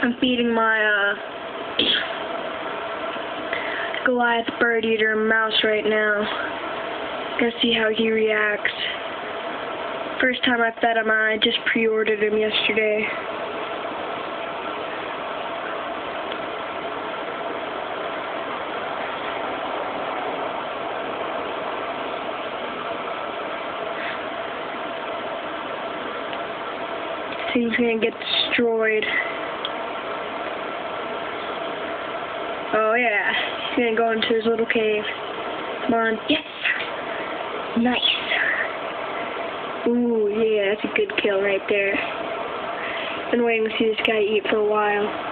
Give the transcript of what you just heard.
I'm feeding my Galith bird eater mouse right now. Gonna see how he reacts. First time I fed him, I just pre-ordered him yesterday. So he's gonna get destroyed. Oh yeah, he's gonna go into his little cave. Come on, yes! Nice! Ooh, yeah, that's a good kill right there. Been waiting to see this guy eat for a while.